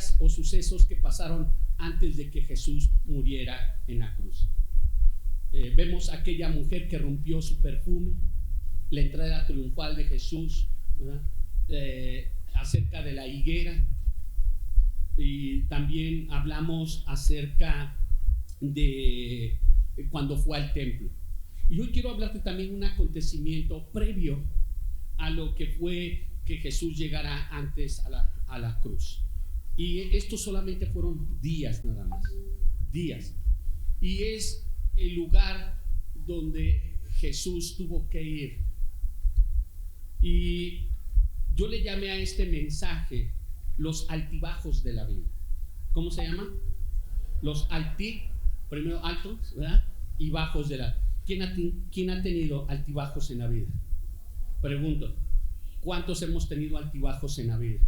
días o sucesos que pasaron antes de que Jesús muriera en la cruz. Vemos a aquella mujer que rompió su perfume, la entrada triunfal de Jesús, ¿verdad? Acerca de la higuera, y también hablamos acerca de cuando fue al templo. Y hoy quiero hablarte también de un acontecimiento previo a lo que fue que Jesús llegara antes a la cruz. Y estos solamente fueron días nada más, días. Y es el lugar donde Jesús tuvo que ir. Y yo le llamé a este mensaje los altibajos de la vida. ¿Cómo se llama? Los primero altos, ¿verdad? Y bajos de la. ¿Quién ha tenido altibajos en la vida? Pregunto, ¿cuántos hemos tenido altibajos en la vida?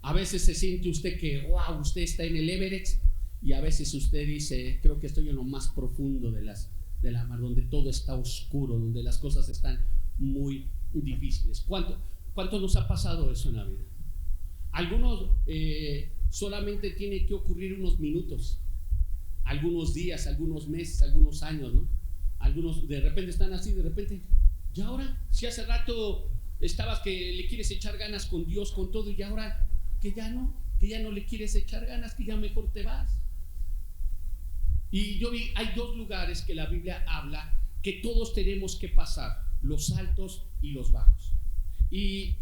A veces se siente usted que, wow, usted está en el Everest, y a veces usted dice, creo que estoy en lo más profundo de la mar, donde todo está oscuro, donde las cosas están muy difíciles. ¿Cuánto nos ha pasado eso en la vida? Algunos solamente tiene que ocurrir unos minutos, algunos días, algunos meses, algunos años, ¿no? Algunos de repente están así, de repente, ¿y ahora? Si hace rato estabas que le quieres echar ganas con Dios, con todo, y ahora que ya no le quieres echar ganas, que ya mejor te vas. Y yo vi, hay dos lugares que la Biblia habla que todos tenemos que pasar, los altos y los bajos. Y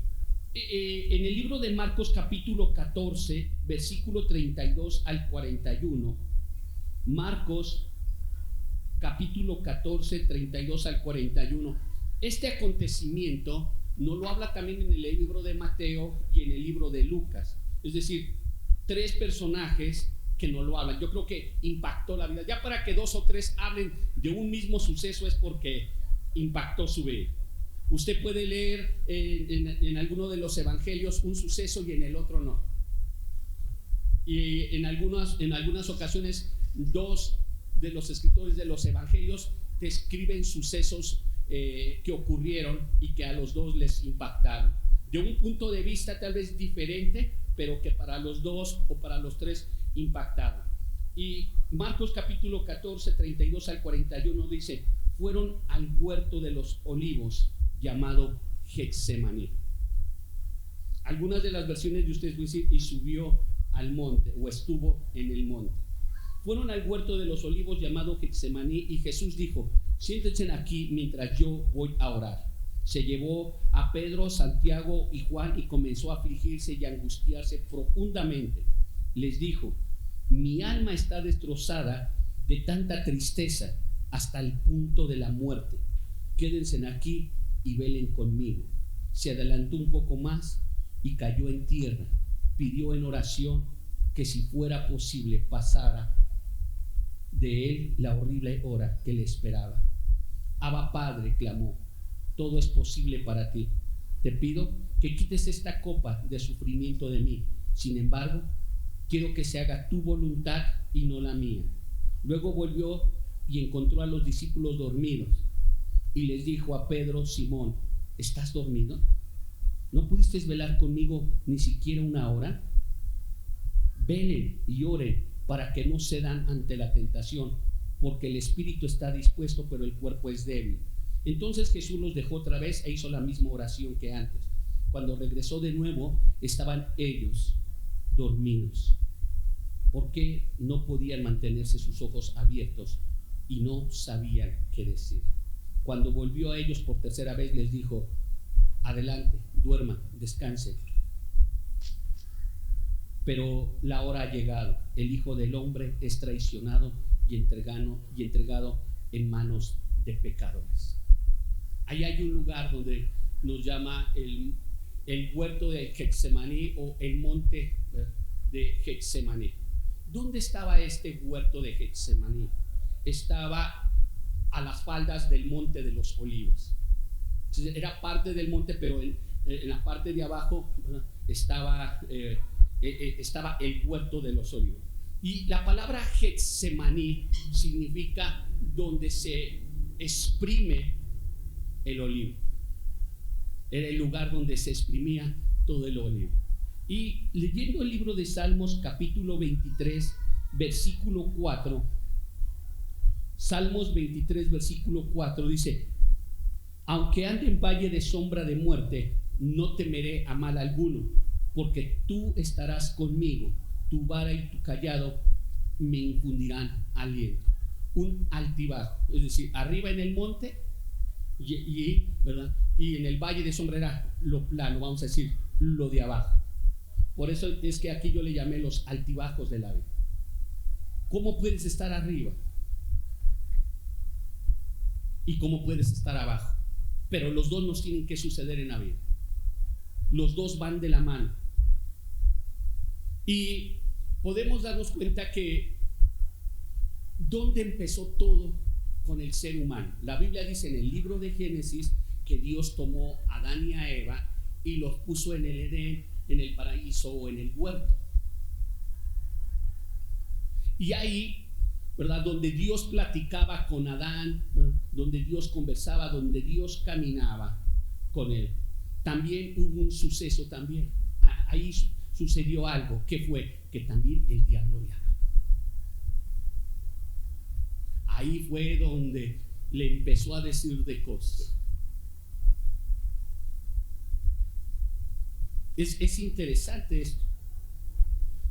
en el libro de Marcos capítulo 14, versículo 32 al 41, Marcos capítulo 14, 32 al 41, este acontecimiento nos lo habla también en el libro de Mateo y en el libro de Lucas. Es decir, tres personajes que nos lo hablan. Yo creo que impactó la vida. Ya para que dos o tres hablen de un mismo suceso es porque impactó su vida. Usted puede leer en alguno de los evangelios un suceso y en el otro no. Y en algunas ocasiones dos de los escritores de los evangelios describen sucesos que ocurrieron y que a los dos les impactaron. De un punto de vista tal vez diferente, pero que para los dos o para los tres impactaron. Y Marcos capítulo 14, 32 al 41 dice: fueron al huerto de los olivos llamado Getsemaní. Algunas de las versiones de ustedes dicen y subió al monte o estuvo en el monte. Fueron al huerto de los olivos llamado Getsemaní y Jesús dijo: siéntense aquí mientras yo voy a orar. Se llevó a Pedro, Santiago y Juan y comenzó a afligirse y a angustiarse profundamente. Les dijo: mi alma está destrozada de tanta tristeza hasta el punto de la muerte. Quédense aquí y velen conmigo. Se adelantó un poco más y cayó en tierra. Pidió en oración que si fuera posible pasara de él la horrible hora que le esperaba. Abba Padre, clamó, todo es posible para ti. Te pido que quites esta copa de sufrimiento de mí. Sin embargo, quiero que se haga tu voluntad y no la mía. Luego volvió y encontró a los discípulos dormidos y les dijo a Pedro: Simón, ¿estás dormido? ¿No pudiste velar conmigo ni siquiera una hora? Velen y oren para que no cedan ante la tentación, porque el espíritu está dispuesto, pero el cuerpo es débil. Entonces Jesús los dejó otra vez e hizo la misma oración que antes. Cuando regresó de nuevo, estaban ellos dormidos. ¿Por qué no podían mantenerse sus ojos abiertos y no sabían qué decir? Cuando volvió a ellos por tercera vez, les dijo: adelante, duerman, descansen. Pero la hora ha llegado. El Hijo del Hombre es traicionado y entregado en manos de pecadores. Ahí hay un lugar donde nos llama el huerto de Getsemaní o el monte de Getsemaní. ¿Dónde estaba este huerto de Getsemaní? Estaba a las faldas del monte de los olivos. Entonces, era parte del monte, pero en la parte de abajo estaba el huerto de los olivos. Y la palabra Getsemaní significa donde se exprime el olivo. Era el lugar donde se exprimía todo el olivo. Y leyendo el libro de Salmos capítulo 23, versículo 4, Salmos 23, versículo 4 dice: aunque ande en valle de sombra de muerte, no temeré a mal alguno, porque tú estarás conmigo, tu vara y tu callado me infundirán aliento. Un altibajo, es decir, arriba en el monte ¿verdad? Y en el valle de sombra era lo plano, vamos a decir, lo de abajo. Por eso es que aquí yo le llamé los altibajos de la vida. ¿Cómo puedes estar arriba? ¿Y cómo puedes estar abajo? Pero los dos nos tienen que suceder en la vida. Los dos van de la mano. Y podemos darnos cuenta que ¿dónde empezó todo con el ser humano? La Biblia dice en el libro de Génesis que Dios tomó a Adán y a Eva y los puso en el Edén, en el paraíso o en el huerto. Y ahí, ¿verdad?, donde Dios platicaba con Adán, donde Dios conversaba, donde Dios caminaba con él, también hubo un suceso también. Ahí sucedió algo. ¿Qué fue? Que también el diablo le habló. Ahí fue donde le empezó a decir de cosas. Es interesante esto.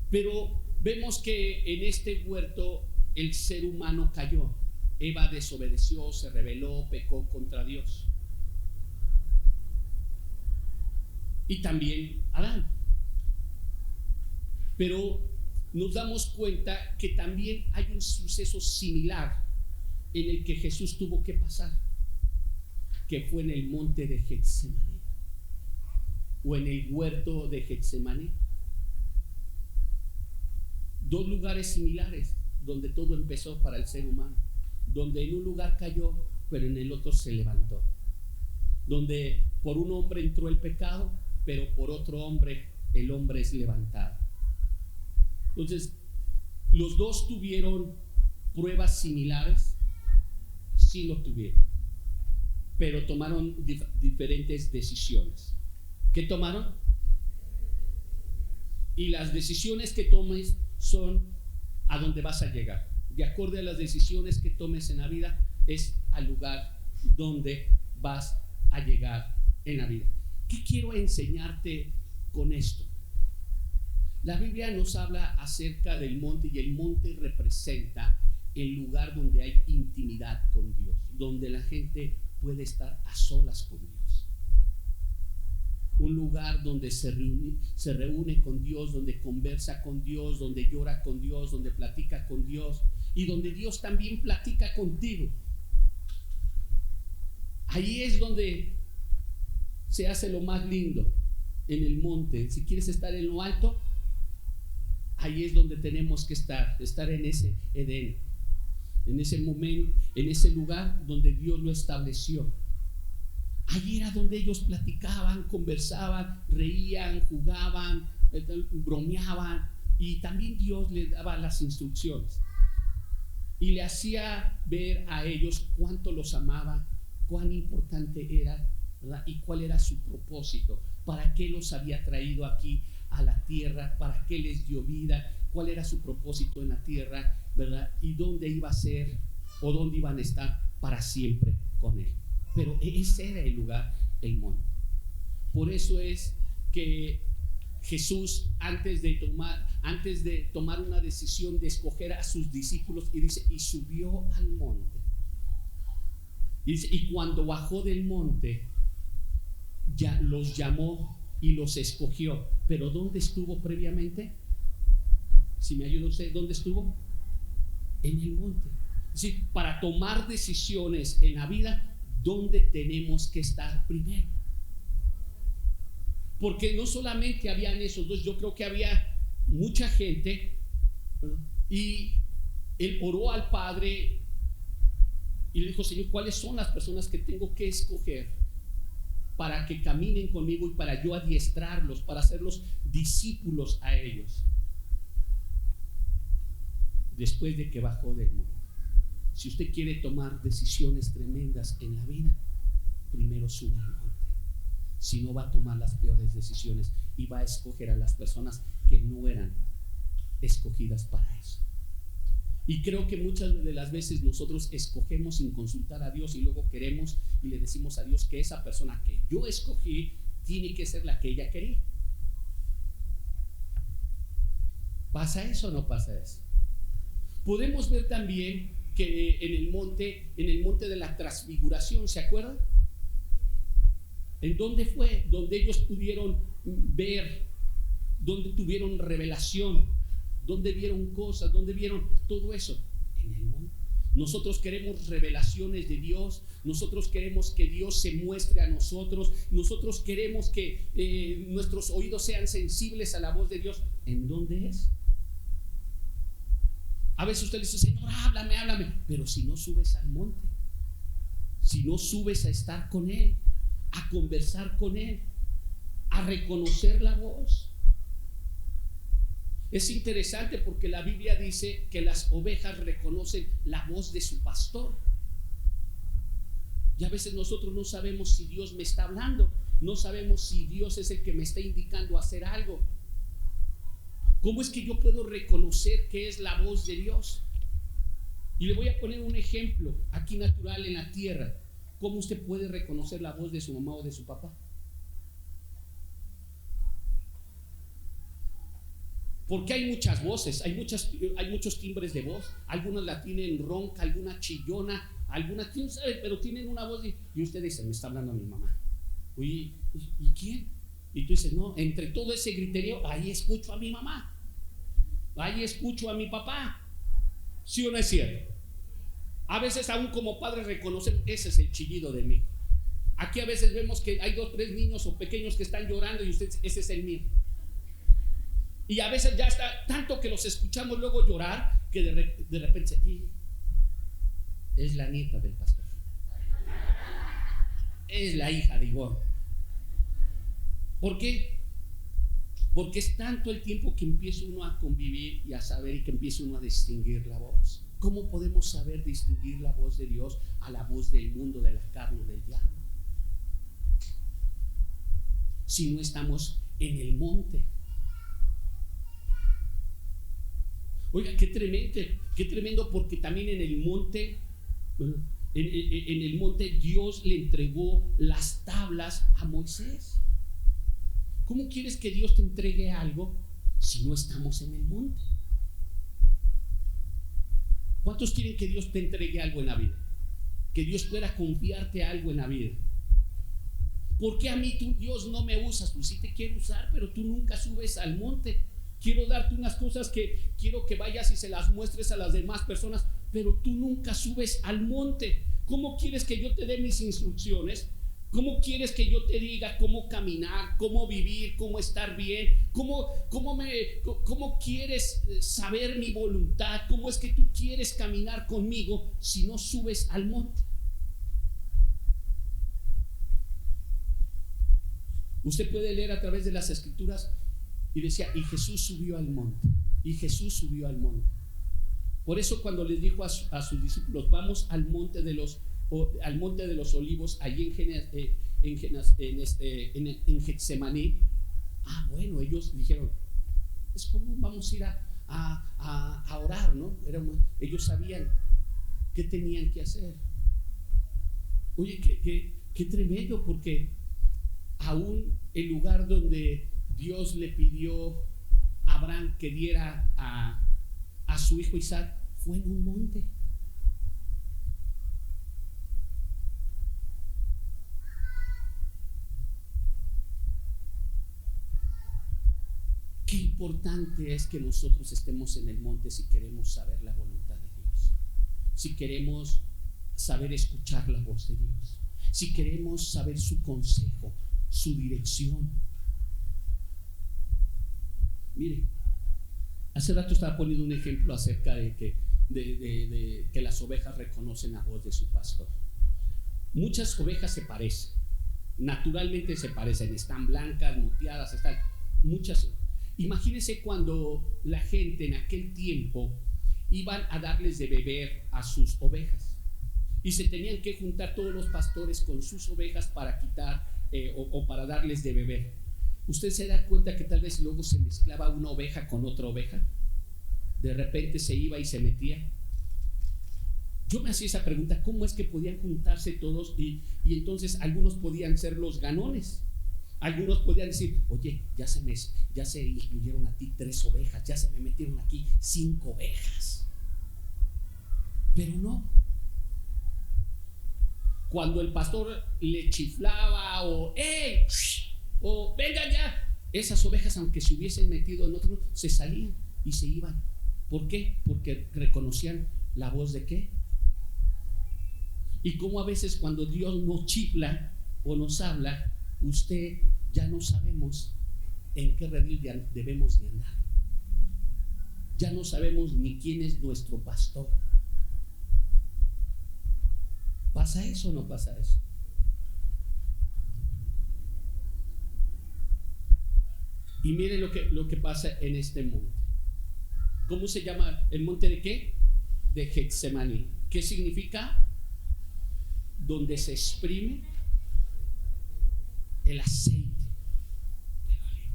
Pero vemos que en este huerto el ser humano cayó. Eva desobedeció, se rebeló, pecó contra Dios. Y también Adán. Pero nos damos cuenta que también hay un suceso similar en el que Jesús tuvo que pasar, que fue en el monte de Getsemaní o en el huerto de Getsemaní. Dos lugares similares donde todo empezó para el ser humano, donde en un lugar cayó, pero en el otro se levantó, donde por un hombre entró el pecado, pero por otro hombre el hombre es levantado. Entonces, los dos tuvieron pruebas similares. Sí lo tuvieron, pero tomaron diferentes decisiones. ¿Qué tomaron? Y las decisiones que tomes son a donde vas a llegar. De acuerdo a las decisiones que tomes en la vida, es al lugar donde vas a llegar en la vida. ¿Qué quiero enseñarte con esto? La Biblia nos habla acerca del monte, y el monte representa el lugar donde hay intimidad con Dios, donde la gente puede estar a solas con Dios. Un lugar donde se reúne con Dios, donde conversa con Dios, donde llora con Dios, donde platica con Dios y donde Dios también platica contigo. Ahí es donde se hace lo más lindo, en el monte. Si quieres estar en lo alto, ahí es donde tenemos que estar en ese Edén, en ese momento, en ese lugar donde Dios lo estableció. Allí era donde ellos platicaban, conversaban, reían, jugaban, bromeaban, y también Dios les daba las instrucciones y le hacía ver a ellos cuánto los amaba, cuán importante era, ¿verdad?, y cuál era su propósito, para qué los había traído aquí a la tierra, para qué les dio vida, cuál era su propósito en la tierra, ¿verdad?, y dónde iba a ser o dónde iban a estar para siempre con él. Pero ese era el lugar, el monte. Por eso es que Jesús, antes de tomar una decisión de escoger a sus discípulos, y dice, y subió al monte. Y dice, y cuando bajó del monte, ya los llamó y los escogió. Pero ¿dónde estuvo previamente? Si me ayuda usted, ¿dónde estuvo? En el monte. Es decir, para tomar decisiones en la vida, ¿dónde tenemos que estar primero? Porque no solamente habían esos dos, yo creo que había mucha gente, y él oró al Padre y le dijo, Señor, ¿cuáles son las personas que tengo que escoger para que caminen conmigo y para yo adiestrarlos, para hacerlos discípulos a ellos? Después de que bajó del monte. Si usted quiere tomar decisiones tremendas en la vida, primero suba al monte. Si no, va a tomar las peores decisiones y va a escoger a las personas que no eran escogidas para eso. Y creo que muchas de las veces nosotros escogemos sin consultar a Dios y luego queremos y le decimos a Dios que esa persona que yo escogí tiene que ser la que ella quería. ¿Pasa eso o no pasa eso? Podemos ver también que en el monte de la transfiguración, ¿se acuerdan? ¿En dónde fue? Donde ellos pudieron ver, donde tuvieron revelación, donde vieron cosas, donde vieron todo eso, en el monte. Nosotros queremos revelaciones de Dios, nosotros queremos que Dios se muestre a nosotros, nosotros queremos que nuestros oídos sean sensibles a la voz de Dios. ¿En dónde es? A veces usted dice, Señor, háblame, pero si no subes al monte, si no subes a estar con Él, a conversar con Él, a reconocer la voz. Es interesante porque la Biblia dice que las ovejas reconocen la voz de su pastor. Y a veces nosotros no sabemos si Dios me está hablando, no sabemos si Dios es el que me está indicando hacer algo. ¿Cómo es que yo puedo reconocer qué es la voz de Dios? Y le voy a poner un ejemplo aquí natural en la tierra. ¿Cómo usted puede reconocer la voz de su mamá o de su papá? Porque hay muchas voces, hay muchos timbres de voz. Algunas la tienen ronca, alguna chillona, algunas, quién sabe, pero tienen una voz y usted dice, me está hablando mi mamá. ¿Y quién? Y tú dices, no, entre todo ese griterío, ahí escucho a mi mamá, ahí escucho a mi papá. ¿Sí o no es cierto? A veces aún como padres reconocemos, ese es el chillido de mí. Aquí a veces vemos que hay 2, 3 niños o pequeños que están llorando y usted, ese es el mío. Y a veces ya está tanto que los escuchamos luego llorar que de repente es la nieta del pastor, es la hija de Ivonne. ¿Por qué? Porque es tanto el tiempo que empieza uno a convivir y a saber y que empieza uno a distinguir la voz. ¿Cómo podemos saber distinguir la voz de Dios a la voz del mundo, de la carne, del diablo? Si no estamos en el monte. Oiga, qué tremendo, porque también en el monte, en el monte Dios le entregó las tablas a Moisés. ¿Cómo quieres que Dios te entregue algo si no estamos en el monte? ¿Cuántos quieren que Dios te entregue algo en la vida? Que Dios pueda confiarte algo en la vida. ¿Por qué a mí Dios no me usas? Pues sí te quiero usar, pero tú nunca subes al monte. Quiero darte unas cosas que quiero que vayas y se las muestres a las demás personas, pero tú nunca subes al monte. ¿Cómo quieres que yo te dé mis instrucciones? ¿Cómo quieres que yo te diga cómo caminar, cómo vivir, cómo estar bien? ¿Cómo quieres saber mi voluntad? ¿Cómo es que tú quieres caminar conmigo si no subes al monte? Usted puede leer a través de las escrituras y decía, y Jesús subió al monte, y Jesús subió al monte. Por eso cuando les dijo a sus discípulos, vamos al monte de los olivos, allí en Getsemaní. Bueno, ellos dijeron, es como vamos a ir a orar, ¿no? Ellos sabían qué tenían que hacer. Oye, qué tremendo, porque aún el lugar donde Dios le pidió a Abraham que diera a su hijo Isaac fue en un monte. Qué importante es que nosotros estemos en el monte si queremos saber la voluntad de Dios, si queremos saber escuchar la voz de Dios, si queremos saber su consejo, su dirección. Mire, hace rato estaba poniendo un ejemplo acerca de que las ovejas reconocen la voz de su pastor. Muchas ovejas se parecen, naturalmente se parecen, están blancas, moteadas, están muchas. Imagínense cuando la gente en aquel tiempo iban a darles de beber a sus ovejas y se tenían que juntar todos los pastores con sus ovejas para quitar o para darles de beber. ¿Usted se da cuenta que tal vez luego se mezclaba una oveja con otra oveja? De repente se iba y se metía. Yo me hacía esa pregunta, ¿cómo es que podían juntarse todos y entonces algunos podían ser los ganones? Algunos podían decir, oye, ya se incluyeron aquí 3 ovejas, ya se me metieron aquí 5 ovejas. Pero no. Cuando el pastor le chiflaba o ¡hey! O vengan ya, esas ovejas, aunque se hubiesen metido en otro, se salían y se iban. ¿Por qué? Porque reconocían la voz de ¿qué? Y como a veces cuando Dios nos chifla o nos habla, usted ya no sabemos en qué redil debemos de andar. Ya no sabemos ni quién es nuestro pastor. ¿Pasa eso o no pasa eso? Y miren lo que pasa en este monte. ¿Cómo se llama? ¿El monte de qué? De Getsemaní. ¿Qué significa? Donde se exprime el aceite del olivo.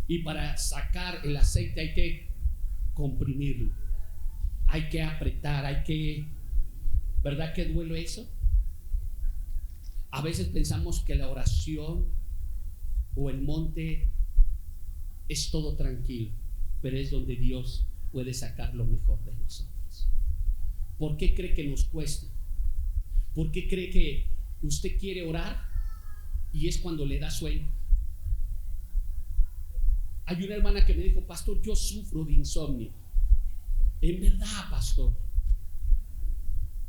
Y para sacar el aceite hay que comprimirlo, hay que apretar, ¿verdad que duele eso? A veces pensamos que la oración o el monte es todo tranquilo, pero es donde Dios puede sacar lo mejor de nosotros. ¿Por qué cree que nos cuesta? ¿Por qué cree que usted quiere orar y es cuando le da sueño? Hay una hermana que me dijo, pastor, yo sufro de insomnio. En verdad, pastor,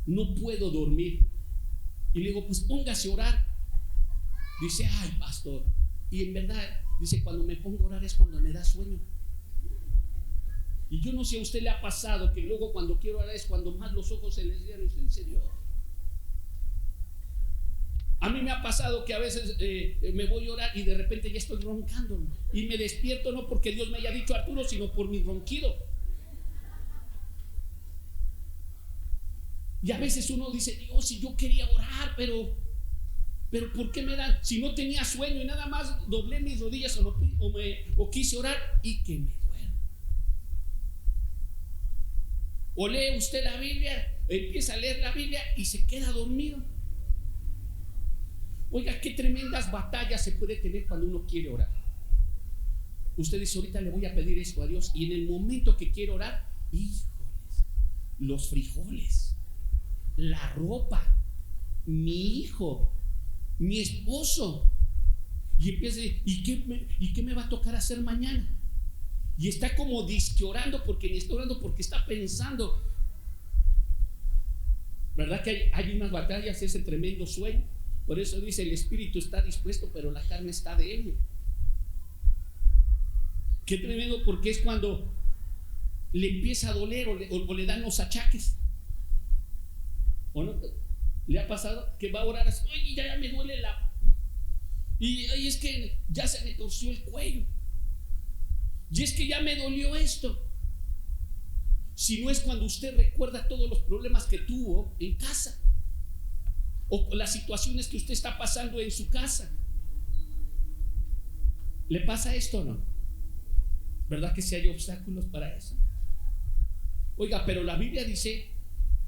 no puedo dormir. Y le digo, pues póngase a orar. Dice, ay, pastor. Y en verdad, dice, cuando me pongo a orar es cuando me da sueño. Y yo no sé, a usted le ha pasado que luego cuando quiero orar es cuando más los ojos se les cierran. ¿En serio? A mí me ha pasado que a veces me voy a orar y de repente ya estoy roncando y me despierto no porque Dios me haya dicho Arturo, sino por mi ronquido. Y a veces uno dice, Dios, si yo quería orar, pero ¿por qué me dan? Si no tenía sueño y nada más doblé mis rodillas o quise orar y que me duermo. O lee usted la Biblia, empieza a leer la Biblia y se queda dormido. Oiga, qué tremendas batallas se puede tener cuando uno quiere orar. Usted dice, ahorita le voy a pedir esto a Dios, y en el momento que quiero orar, híjoles, los frijoles, la ropa, mi hijo, mi esposo, y empieza, ¿y qué me va a tocar hacer mañana? Y está como disque orando, porque ni está orando, porque está pensando. ¿Verdad que hay unas batallas, ese tremendo sueño? Por eso dice, el espíritu está dispuesto, pero la carne está débil. Qué tremendo, porque es cuando le empieza a doler o le dan los achaques. ¿O no? ¿Le ha pasado que va a orar así? Ay, ya me duele y es que ya se me torció el cuello. Y es que ya me dolió esto. Si no es cuando usted recuerda todos los problemas que tuvo en casa, o las situaciones que usted está pasando en su casa. ¿Le pasa esto o no? ¿Verdad que si hay obstáculos para eso? Oiga, pero la Biblia dice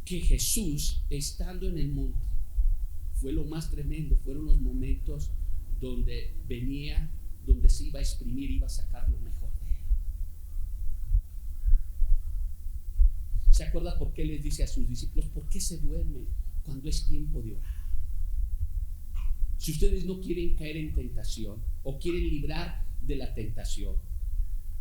que Jesús, estando en el monte, fue lo más tremendo. Fueron los momentos donde se iba a exprimir, iba a sacar lo mejor de él. ¿Se acuerda por qué les dice a sus discípulos, por qué se duermen cuando es tiempo de orar? Si ustedes no quieren caer en tentación o quieren librar de la tentación,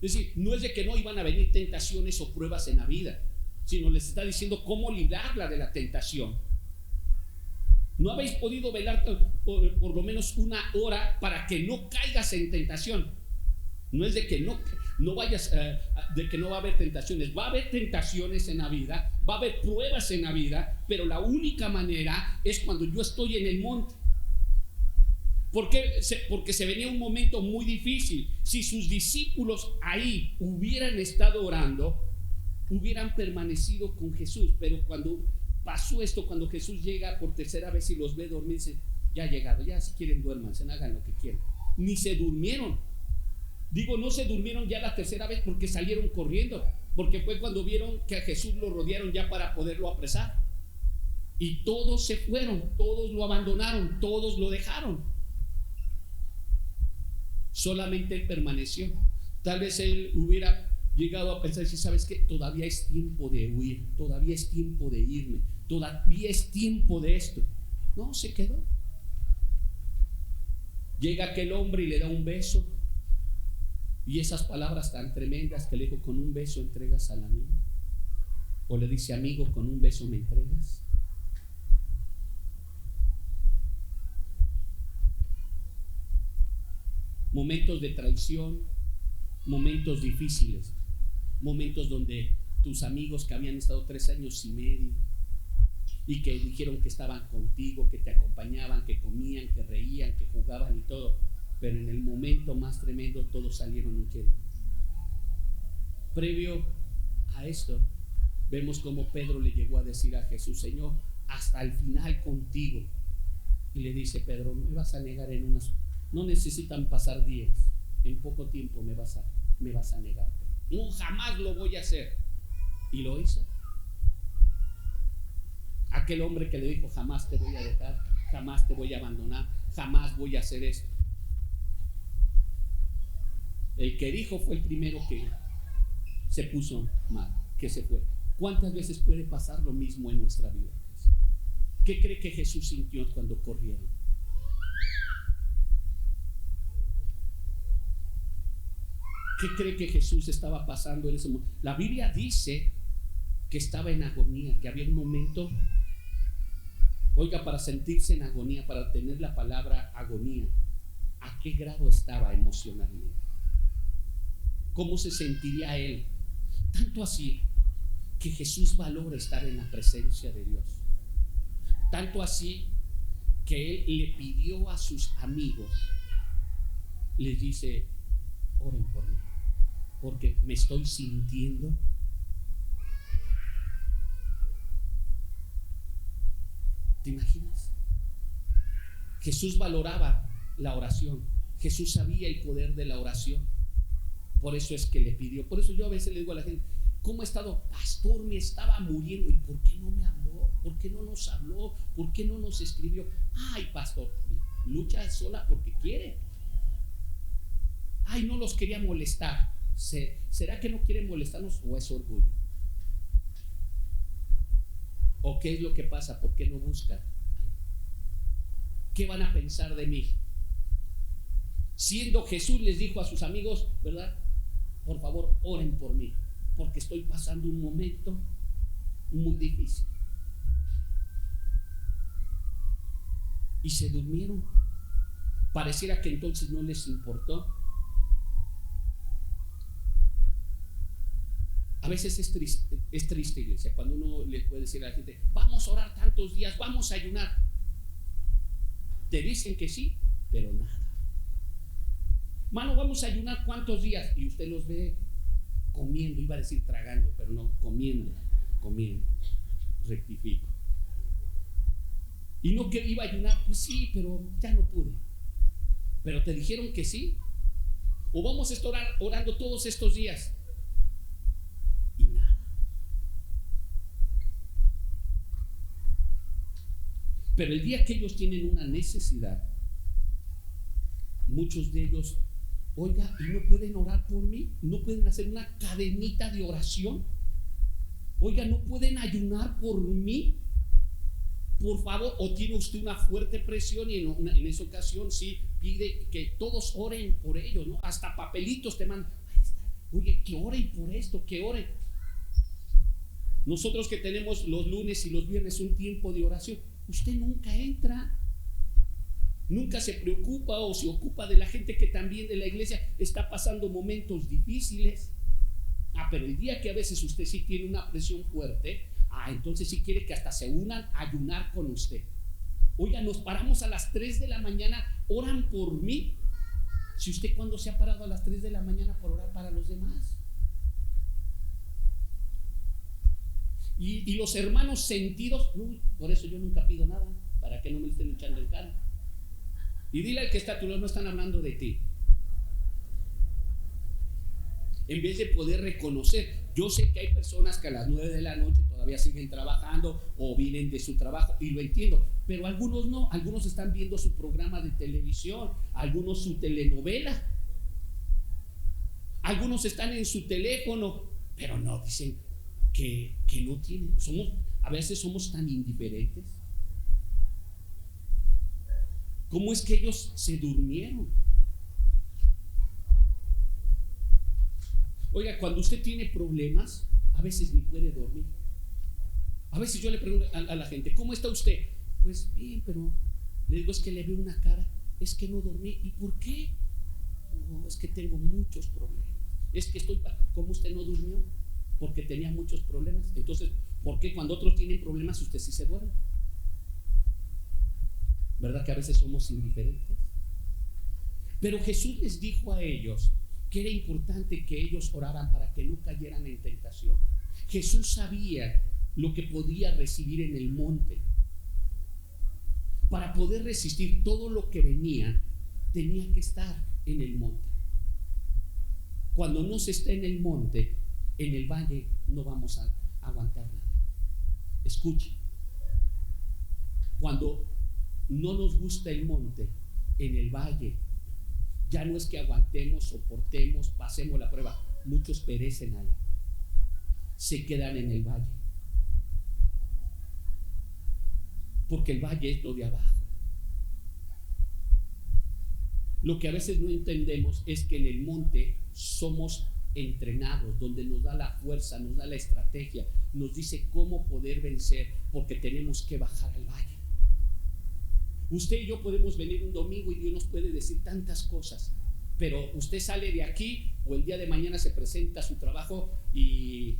es decir, no es de que no iban a venir tentaciones o pruebas en la vida, sino les está diciendo cómo librarla de la tentación. No habéis podido velar por lo menos una hora para que no caigas en tentación. No es de que no vayas, de que no va a haber tentaciones. Va a haber tentaciones en la vida, va a haber pruebas en la vida, pero la única manera es cuando yo estoy en el monte. Porque se venía un momento muy difícil. Si sus discípulos ahí hubieran estado orando, hubieran permanecido con Jesús. Pero cuando pasó esto, cuando Jesús llega por tercera vez y los ve dormir, dice, ya ha llegado, ya si quieren duérmanse, hagan lo que quieran. Ni se durmieron, Digo, no se durmieron ya la tercera vez porque salieron corriendo, porque fue cuando vieron que a Jesús lo rodearon ya para poderlo apresar. Y todos se fueron, todos lo abandonaron, todos lo dejaron. Solamente él permaneció. Tal vez él hubiera llegado a pensar, si sabes que todavía es tiempo de huir, todavía es tiempo de irme, todavía es tiempo de esto. No, se quedó. Llega aquel hombre y le da un beso, y esas palabras tan tremendas que le dijo: con un beso entregas al amigo. O le dice: amigo, con un beso me entregas. Momentos de traición, momentos difíciles, momentos donde tus amigos que habían estado 3 años y medio y que dijeron que estaban contigo, que te acompañaban, que comían, que reían, que jugaban y todo, pero en el momento más tremendo todos salieron huyendo. Previo a esto, vemos cómo Pedro le llegó a decir a Jesús: Señor, hasta el final contigo. Y le dice Pedro: me vas a negar en unas... No necesitan pasar días, en poco tiempo me vas a negar. No, jamás lo voy a hacer. Y lo hizo. Aquel hombre que le dijo: jamás te voy a dejar, jamás te voy a abandonar, jamás voy a hacer esto. El que dijo fue el primero que se puso mal, que se fue. ¿Cuántas veces puede pasar lo mismo en nuestra vida? ¿Qué cree que Jesús sintió cuando corrieron? ¿Qué cree que Jesús estaba pasando en ese momento? La Biblia dice que estaba en agonía, que había un momento, oiga, para sentirse en agonía, para tener la palabra agonía, ¿a qué grado estaba emocionalmente? ¿Cómo se sentiría él? Tanto así que Jesús valora estar en la presencia de Dios. Tanto así que él le pidió a sus amigos, les dice: oren por mí, porque me estoy sintiendo. ¿Te imaginas? Jesús valoraba la oración. Jesús sabía el poder de la oración. Por eso es que le pidió. Por eso yo a veces le digo a la gente: ¿cómo ha estado? Pastor, me estaba muriendo. ¿Y por qué no me habló? ¿Por qué no nos habló? ¿Por qué no nos escribió? Ay, pastor, lucha sola porque quiere. Ay, no los quería molestar. ¿Será que no quiere molestarnos o es orgullo? ¿O qué es lo que pasa? ¿Por qué no buscan? ¿Qué van a pensar de mí? Siendo Jesús les dijo a sus amigos, ¿verdad? Por favor, oren por mí, porque estoy pasando un momento muy difícil. Y se durmieron. Pareciera que entonces no les importó. A veces es triste, iglesia, cuando uno le puede decir a la gente: vamos a orar tantos días, vamos a ayunar. Te dicen que sí, pero nada. Mano, vamos a ayunar ¿cuántos días? Y usted los ve comiendo, iba a decir tragando, pero no, comiendo. Rectifico. Y no que iba a ayunar, pues sí, pero ya no pude. Pero te dijeron que sí. O vamos a estar orando todos estos días. Y nada. Pero el día que ellos tienen una necesidad, muchos de ellos, oiga, ¿y no pueden orar por mí? ¿No pueden hacer una cadenita de oración? Oiga, ¿no pueden ayunar por mí? Por favor. O tiene usted una fuerte presión y en esa ocasión sí pide que todos oren por ellos, ¿no? Hasta papelitos te mandan. Oye, que oren por esto, que oren. Nosotros que tenemos los lunes y los viernes un tiempo de oración, usted nunca entra, nunca se preocupa o se ocupa de la gente que también de la iglesia está pasando momentos difíciles. Pero el día que a veces usted sí tiene una presión fuerte, entonces sí quiere que hasta se unan a ayunar con usted. Oiga, nos paramos a las 3 de la mañana, oran por mí. Si usted, ¿cuándo se ha parado a las 3 de la mañana por orar para los demás? Y los hermanos sentidos, por eso yo nunca pido nada, para que no me estén echando el carro. Y dile al que está a tu lado: no están hablando de ti. en vez de poder reconocer. Yo sé que hay personas que a las 9 de la noche todavía siguen trabajando o vienen de su trabajo, y lo entiendo, pero algunos no, algunos están viendo su programa de televisión, algunos su telenovela, algunos están en su teléfono, pero no, dicen que no tienen. A veces somos tan indiferentes. ¿Cómo es que ellos se durmieron? Oiga, cuando usted tiene problemas, a veces ni puede dormir. A veces yo le pregunto a la gente, ¿cómo está usted? Pues bien, pero le digo, es que le veo una cara, es que no dormí. ¿Y por qué? No, es que tengo muchos problemas. Es que ¿cómo usted no durmió? Porque tenía muchos problemas. Entonces, ¿por qué cuando otros tienen problemas usted sí se duerme? ¿Verdad que a veces somos indiferentes? Pero Jesús les dijo a ellos que era importante que ellos oraran para que no cayeran en tentación. Jesús sabía lo que podía recibir en el monte. Para poder resistir todo lo que venía, tenía que estar en el monte. Cuando no se está en el monte, en el valle no vamos a aguantar nada. Escuche, cuando no nos gusta el monte, en el valle, ya no es que aguantemos, soportemos, pasemos la prueba. Muchos perecen ahí, se quedan en el valle, porque el valle es lo de abajo. Lo que a veces no entendemos es que en el monte somos entrenados, donde nos da la fuerza, nos da la estrategia, nos dice cómo poder vencer, porque tenemos que bajar al valle. Usted y yo podemos venir un domingo y Dios nos puede decir tantas cosas, pero usted sale de aquí o el día de mañana se presenta a su trabajo y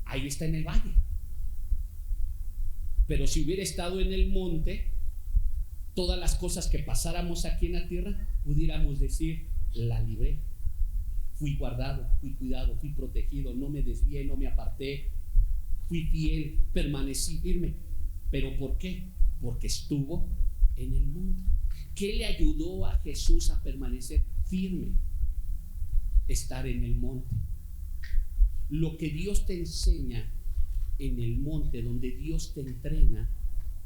ahí está en el valle. Pero si hubiera estado en el monte, todas las cosas que pasáramos aquí en la tierra, pudiéramos decir, la libré. Fui guardado, fui cuidado, fui protegido, no me desvié, no me aparté, fui fiel, permanecí firme. ¿Pero por qué? Porque estuvo en el monte. ¿Qué le ayudó a Jesús a permanecer firme? Estar en el monte. Lo que Dios te enseña en el monte, donde Dios te entrena,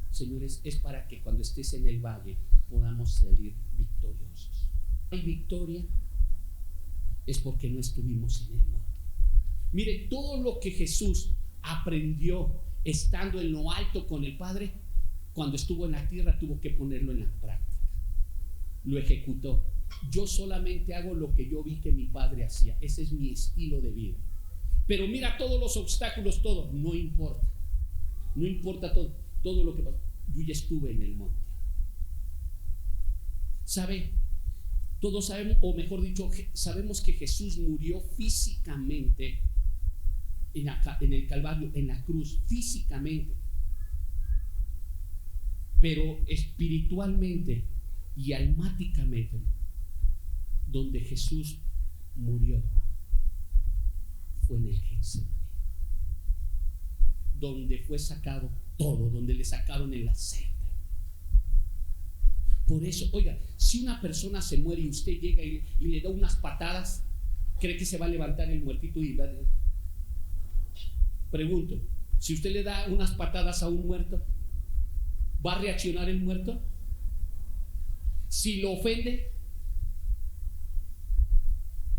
señores, es para que cuando estés en el valle podamos salir victoriosos. Hay victoria es porque no estuvimos en el monte. Mire, todo lo que Jesús aprendió estando en lo alto con el Padre, cuando estuvo en la tierra tuvo que ponerlo en la práctica. Lo ejecutó. Yo solamente hago lo que yo vi que mi Padre hacía. Ese es mi estilo de vida. Pero mira todos los obstáculos, todo, no importa. No importa todo lo que pasó. Yo ya estuve en el monte. ¿Sabe? Todos sabemos, o mejor dicho, sabemos que Jesús murió físicamente en el Calvario, en la cruz, físicamente. Pero espiritualmente y almáticamente, donde Jesús murió fue en el Getsemaní, donde fue sacado todo, donde le sacaron el aceite. Por eso, oiga, si una persona se muere y usted llega y le da unas patadas, ¿cree que se va a levantar el muertito y va a... Pregunto, si usted le da unas patadas a un muerto, ¿va a reaccionar el muerto? Si lo ofende,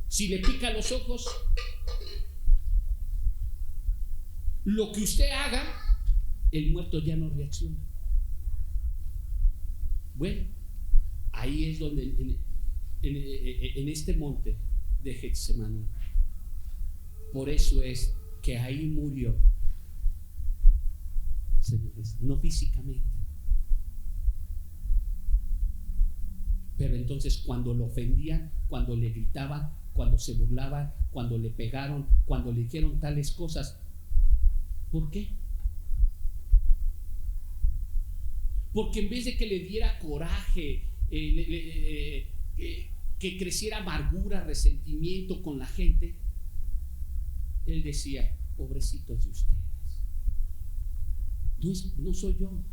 si le pica los ojos, lo que usted haga, el muerto ya no reacciona. Bueno, ahí es donde en este monte de Getsemaní, por eso es que ahí murió, señores, no físicamente, pero entonces cuando lo ofendían, cuando le gritaban, cuando se burlaban, cuando le pegaron, cuando le dijeron tales cosas, ¿por qué? Porque en vez de que le diera coraje, que creciera amargura, resentimiento con la gente, él decía, pobrecitos de ustedes, no soy yo,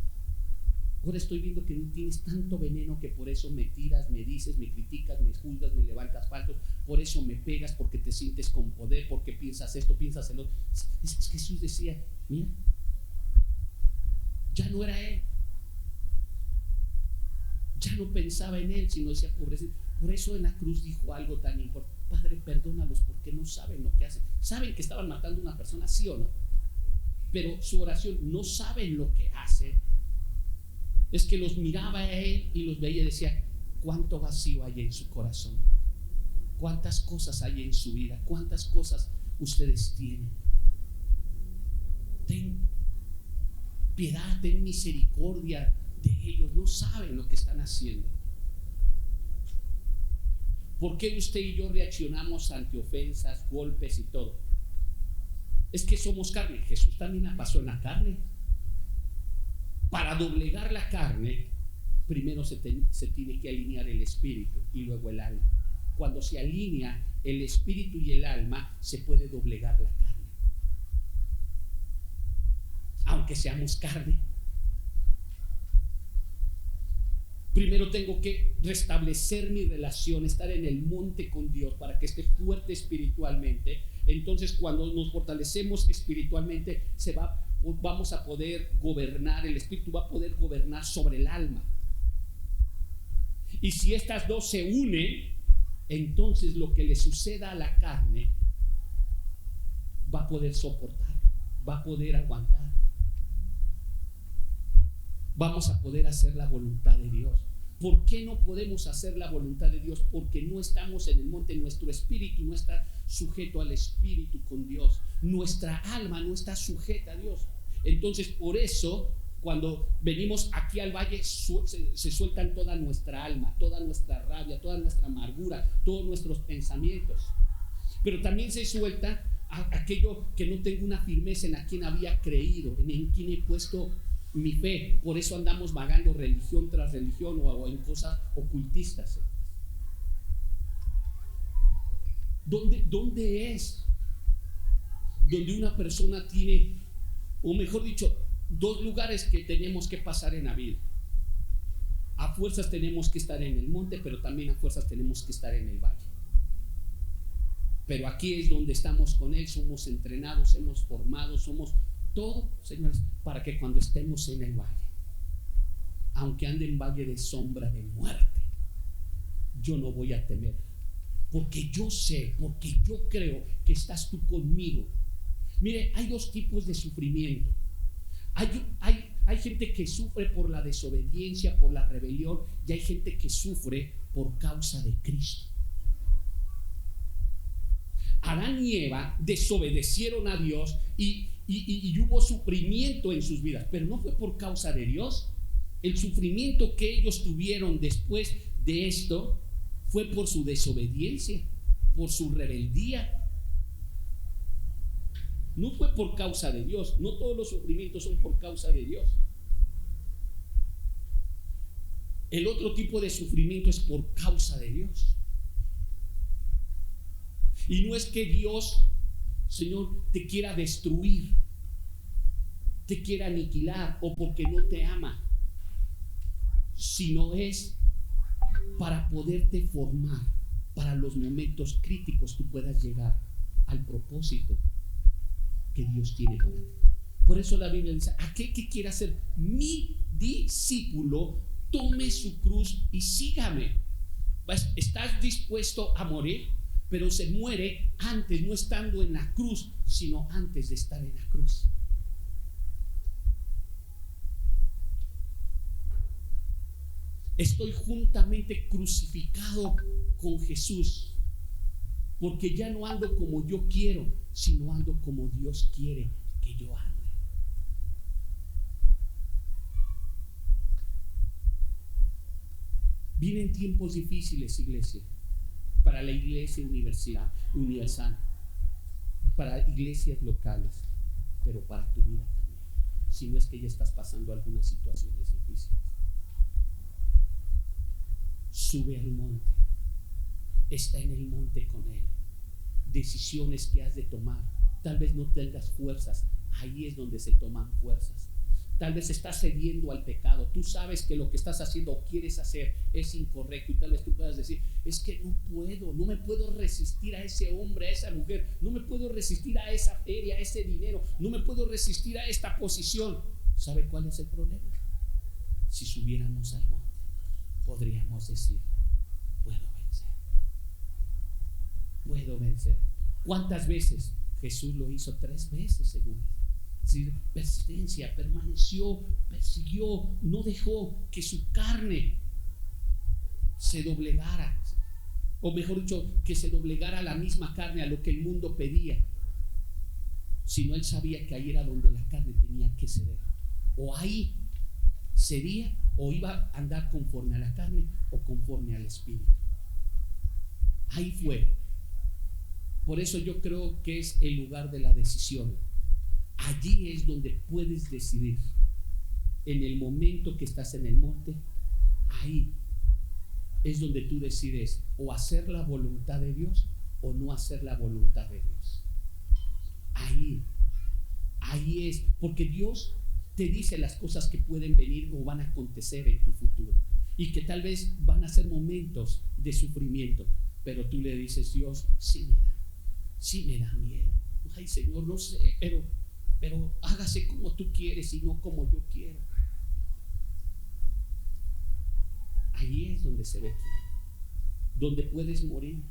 Ahora estoy viendo que no tienes tanto veneno, que por eso me tiras, me dices, me criticas, me juzgas, me levantas falsos, por eso me pegas, porque te sientes con poder, porque piensas esto, piensas el otro. Jesús decía, mira, ya no era él, ya no pensaba en él, sino decía, pobrecito. Por eso en la cruz dijo algo tan importante: Padre, perdónalos porque no saben lo que hacen. Saben que estaban matando a una persona, sí o no, pero su oración, no saben lo que hacen. Es que los miraba a él y los veía y decía, cuánto vacío hay en su corazón, cuántas cosas hay en su vida, cuántas cosas ustedes tienen. Ten piedad, ten misericordia de ellos, no saben lo que están haciendo. ¿Por qué usted y yo reaccionamos ante ofensas, golpes y todo? Es que somos carne. Jesús también la pasó en la carne. Para doblegar la carne, primero se tiene que alinear el espíritu y luego el alma. Cuando se alinea el espíritu y el alma, se puede doblegar la carne. Aunque seamos carne. Primero tengo que restablecer mi relación, estar en el monte con Dios para que esté fuerte espiritualmente. Entonces, cuando nos fortalecemos espiritualmente, vamos a poder gobernar, el espíritu va a poder gobernar sobre el alma. Y si estas dos se unen, entonces lo que le suceda a la carne va a poder soportar, va a poder aguantar. Vamos a poder hacer la voluntad de Dios. ¿Por qué no podemos hacer la voluntad de Dios? Porque no estamos en el monte. Nuestro espíritu no está sujeto al espíritu con Dios. Nuestra alma no está sujeta a Dios. Entonces, por eso, cuando venimos aquí al valle, se sueltan toda nuestra alma, toda nuestra rabia, toda nuestra amargura, todos nuestros pensamientos. Pero también se suelta aquello que no tengo una firmeza en a quien había creído, en quien he puesto mi fe. Por eso andamos vagando religión tras religión o en cosas ocultistas. ¿Dónde es donde una persona tiene, o mejor dicho, dos lugares que tenemos que pasar en la vida? A fuerzas tenemos que estar en el monte, pero también a fuerzas tenemos que estar en el valle. Pero aquí es donde estamos con Él, somos entrenados, hemos formado, somos todo, señores, para que cuando estemos en el valle, aunque ande en valle de sombra de muerte, yo no voy a temer, porque yo sé, porque yo creo que estás tú conmigo. Mire, hay dos tipos de sufrimiento. Hay gente que sufre por la desobediencia, por la rebelión, y hay gente que sufre por causa de Cristo. Adán y Eva desobedecieron a Dios y hubo sufrimiento en sus vidas, pero no fue por causa de Dios. El sufrimiento que ellos tuvieron después de esto fue por su desobediencia, por su rebeldía. No fue por causa de Dios. No todos los sufrimientos son por causa de Dios. El otro tipo de sufrimiento es por causa de Dios. Y no es que Dios, Señor, te quiera destruir, te quiera aniquilar o porque no te ama, sino es para poderte formar, para los momentos críticos tú puedas llegar al propósito que Dios tiene para ti. Por eso la Biblia dice: aquel que quiera ser mi discípulo, tome su cruz y sígame. ¿Estás dispuesto a morir? Pero se muere antes, no estando en la cruz, sino antes de estar en la cruz. Estoy juntamente crucificado con Jesús, porque ya no ando como yo quiero, sino ando como Dios quiere que yo ande. Vienen tiempos difíciles, iglesia, para la iglesia universal, para iglesias locales, pero para tu vida también, si no es que ya estás pasando algunas situaciones difíciles. Sube al monte, está en el monte con Él. Decisiones que has de tomar, tal vez no tengas fuerzas, ahí es donde se toman fuerzas. Tal vez estás cediendo al pecado. Tú sabes que lo que estás haciendo o quieres hacer es incorrecto y tal vez tú puedas decir, es que no me puedo resistir a ese hombre, a esa mujer, no me puedo resistir a esa feria, a ese dinero, no me puedo resistir a esta posición. ¿Sabe cuál es el problema? Si subiéramos al monte, podríamos decir, puedo vencer. Puedo vencer. ¿Cuántas veces? Jesús lo hizo 3 veces, según él. Es decir, persistencia, permaneció, persiguió, no dejó que su carne se doblegara, o mejor dicho, que se doblegara a la misma carne, a lo que el mundo pedía, sino él sabía que ahí era donde la carne tenía que ceder. O ahí cedía, o iba a andar conforme a la carne o conforme al espíritu. Ahí fue. Por eso yo creo que es el lugar de la decisión. Allí es donde puedes decidir. En el momento que estás en el monte, ahí es donde tú decides o hacer la voluntad de Dios o no hacer la voluntad de Dios. Ahí es, porque Dios te dice las cosas que pueden venir o van a acontecer en tu futuro y que tal vez van a ser momentos de sufrimiento, pero tú le dices, Dios, sí me da miedo. Ay, Señor, no sé, pero hágase como tú quieres y no como yo quiero. Ahí es donde se ve, donde puedes morir.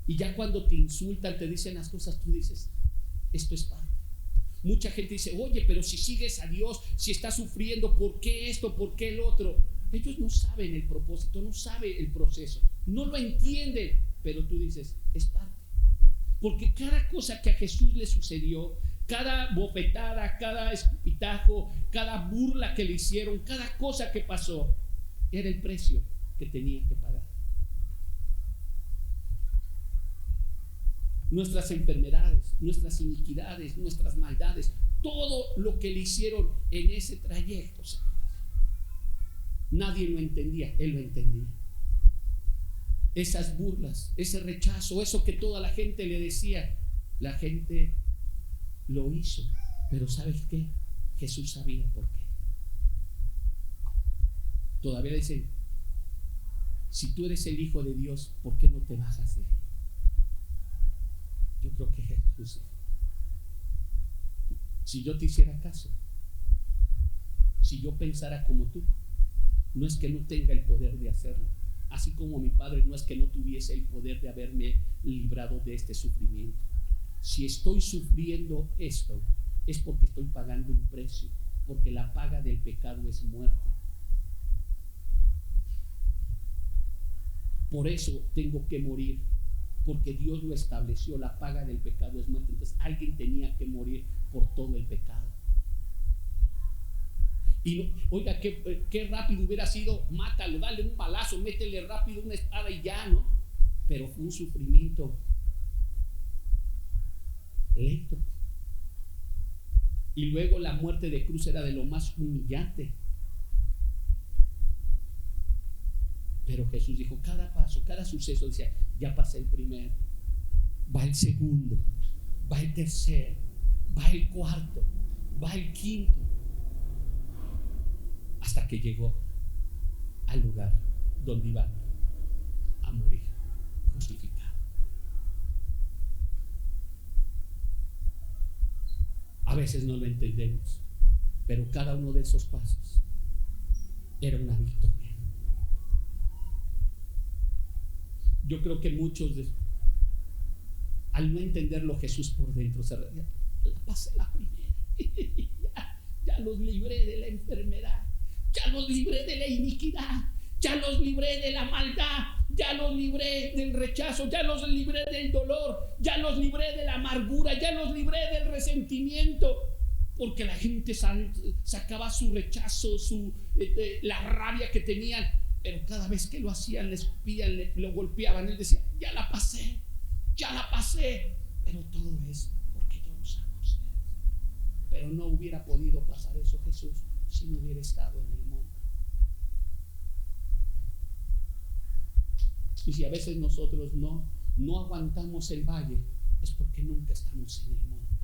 Y ya cuando te insultan, te dicen las cosas, tú dices, esto es parte. Mucha gente dice, oye, pero si sigues a Dios, si estás sufriendo, ¿por qué esto? ¿Por qué el otro? Ellos no saben el propósito, no saben el proceso, no lo entienden, pero tú dices, es parte. Porque cada cosa que a Jesús le sucedió, cada bofetada, cada escupitajo, cada burla que le hicieron, cada cosa que pasó, era el precio que tenía que pagar. Nuestras enfermedades, nuestras iniquidades, nuestras maldades, todo lo que le hicieron en ese trayecto, señores. Nadie lo entendía, él lo entendía. Esas burlas, ese rechazo, eso que toda la gente le decía, la gente lo hizo, pero ¿sabes qué? Jesús sabía por qué. Todavía dicen, si tú eres el Hijo de Dios, ¿por qué no te bajas de ahí? Yo creo que Jesús, si yo te hiciera caso, si yo pensara como tú, no es que no tenga el poder de hacerlo, así como mi padre no es que no tuviese el poder de haberme librado de este sufrimiento. Si estoy sufriendo esto, es porque estoy pagando un precio, porque la paga del pecado es muerte. Por eso tengo que morir, porque Dios lo estableció, la paga del pecado es muerte. Entonces alguien tenía que morir por todo el pecado. Y no, oiga, qué rápido hubiera sido, mátalo, dale un balazo, métele rápido una espada y ya, ¿no? Pero fue un sufrimiento lento. Y luego la muerte de cruz era de lo más humillante. Pero Jesús dijo, cada paso, cada suceso, decía, ya pasé el primero, va el segundo, va el tercero, va el cuarto, va el quinto, hasta que llegó al lugar donde iba a morir crucificado. A veces no lo entendemos, pero cada uno de esos pasos era una victoria. Yo creo que muchos, al no entenderlo, Jesús por dentro se reía. Pasé la primera. Ya los libré de la enfermedad, ya los libré de la iniquidad, ya los libré de la maldad, ya los libré del rechazo, ya los libré del dolor, ya los libré de la amargura, ya los libré del resentimiento. Porque la gente sacaba su rechazo, la rabia que tenían. Pero cada vez que lo hacían, le escupían, lo golpeaban. Él decía, ya la pasé. Pero todo es porque yo los amo a ustedes. Pero no hubiera podido pasar eso Jesús si no hubiera estado en el monte. Y si a veces nosotros no aguantamos el valle, es porque nunca estamos en el monte.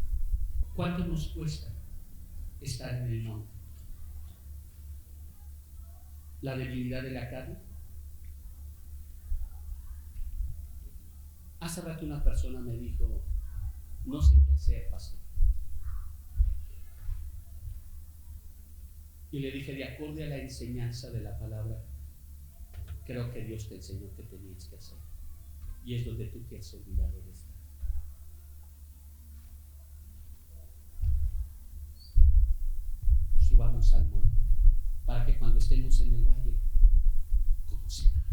¿Cuánto nos cuesta estar en el monte. La debilidad de la carne. Hace rato una persona me dijo, no sé qué hacer, pastor. Y le dije, de acuerdo a la enseñanza de la palabra, creo que Dios te enseñó que tenías que hacer. Y es donde tú te has olvidado de estar. Subamos al monte para que cuando estemos en el valle, como si nada.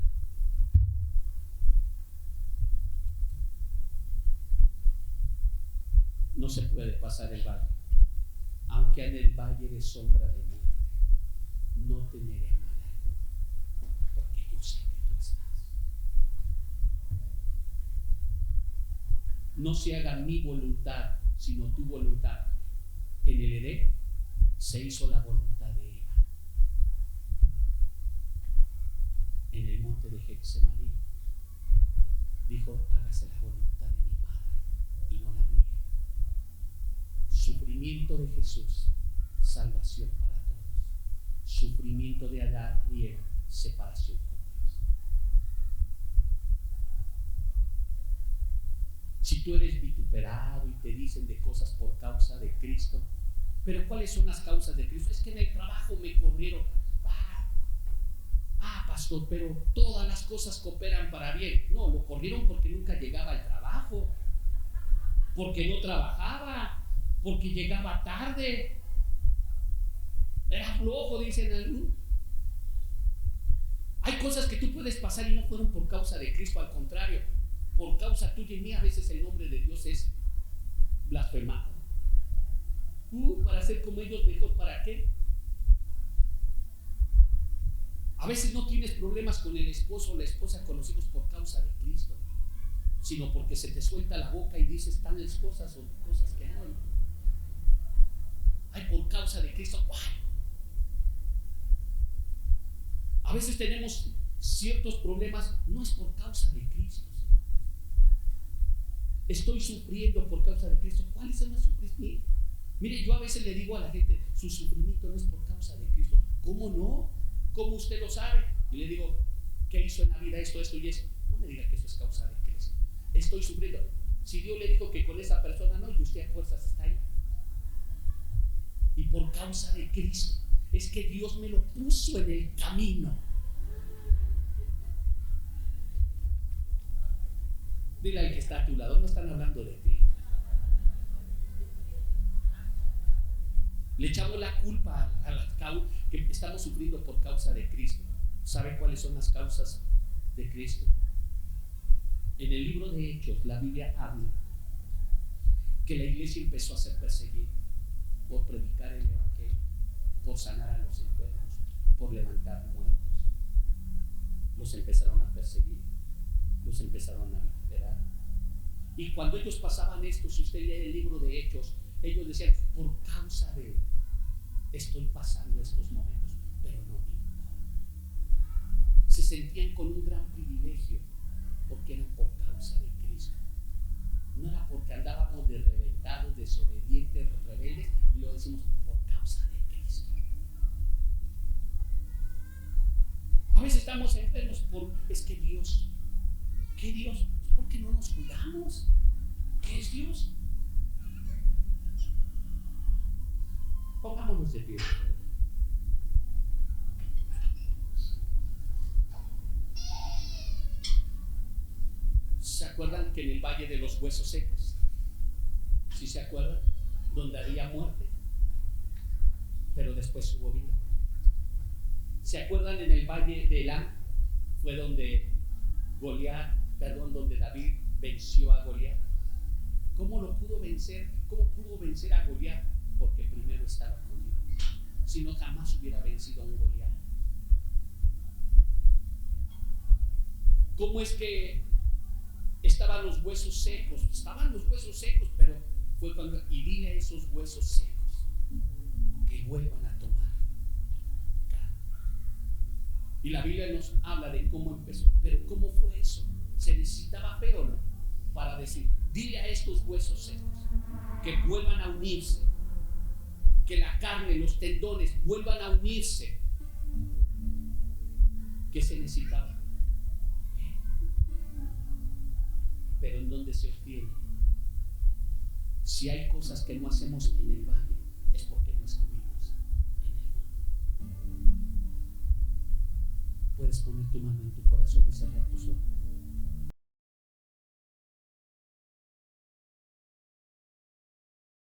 No se puede pasar el valle. Aunque en el valle de sombra de muerte, no temeré mal alguno, porque yo sé que tú estás. No se haga mi voluntad, sino tu voluntad. En el Edén se hizo la voluntad de Eva. En el monte de Getsemaní dijo, hágase la voluntad de mi Padre y no la mía. Sufrimiento de Jesús, salvación para todos. Sufrimiento de Adán y Eva, separación con Dios. Si tú eres vituperado y te dicen de cosas por causa de Cristo, pero ¿cuáles son las causas de Cristo? Es que en el trabajo me corrieron. Pastor, pero todas las cosas cooperan para bien. No, lo corrieron porque nunca llegaba al trabajo, porque no trabajaba, porque llegaba tarde, era flojo, dicen algunos. Hay cosas que tú puedes pasar y no fueron por causa de Cristo, al contrario, por causa tuya y mía. A veces el nombre de Dios es blasfemado. Para ser como ellos, mejor para qué. A veces no tienes problemas con el esposo o la esposa, con los hijos por causa de Cristo, sino porque se te suelta la boca y dices tales cosas o cosas que no. Ay, por causa de Cristo. A veces tenemos ciertos problemas, no es por causa de Cristo. Estoy sufriendo por causa de Cristo. ¿Cuáles son los sufrimientos? Mire, yo a veces le digo a la gente, su sufrimiento no es por causa de Cristo. ¿Cómo no? ¿Cómo usted lo sabe? Y le digo, ¿qué hizo en la vida esto y esto? No me diga que eso es causa de Cristo. Estoy sufriendo. Si Dios le dijo que con esa persona no, y usted a fuerzas está ahí. Y por causa de Cristo, es que Dios me lo puso en el camino. Dile al que está a tu lado, no están hablando de ti. Le echamos la culpa a las causas que estamos sufriendo por causa de Cristo. ¿Sabe cuáles son las causas de Cristo? En el libro de Hechos, la Biblia habla que la iglesia empezó a ser perseguida por predicar el evangelio, por sanar a los enfermos, por levantar muertos. Los empezaron a perseguir, los empezaron a vituperar. Y cuando ellos pasaban esto, si usted lee el libro de Hechos, ellos decían, por causa de él estoy pasando estos momentos, pero no me importa. Se sentían con un gran privilegio porque eran por causa de Cristo. No era porque andábamos de reventados, desobedientes, rebeldes, y lo decimos por causa de Cristo. A veces estamos enfermos por, es que Dios, ¿qué Dios? ¿Por qué no nos cuidamos? ¿Qué es Dios? Pongámonos de pie. ¿Se acuerdan que en el valle de los huesos secos? ¿Sí se acuerdan? Donde había muerte, pero después hubo vida. ¿Se acuerdan en el valle de Elán? Fue donde donde David venció a Goliat. ¿Cómo lo pudo vencer? ¿Cómo pudo vencer a Goliat? Porque primero estaba con Dios. Si no, jamás hubiera vencido a un Goliat. ¿Cómo es que estaban los huesos secos? Estaban los huesos secos, pero fue cuando, y dile a esos huesos secos que vuelvan a tomar carne. Y la Biblia nos habla de cómo empezó, pero ¿cómo fue eso? ¿Se necesitaba fe o no? Para decir, dile a estos huesos secos que vuelvan a unirse. que la carne, los tendones vuelvan a unirse. ¿Qué se necesitaba? Pero ¿en dónde se obtiene? Si hay cosas que no hacemos en el valle, es porque no estuvimos en el valle. Puedes poner tu mano en tu corazón y cerrar tus ojos.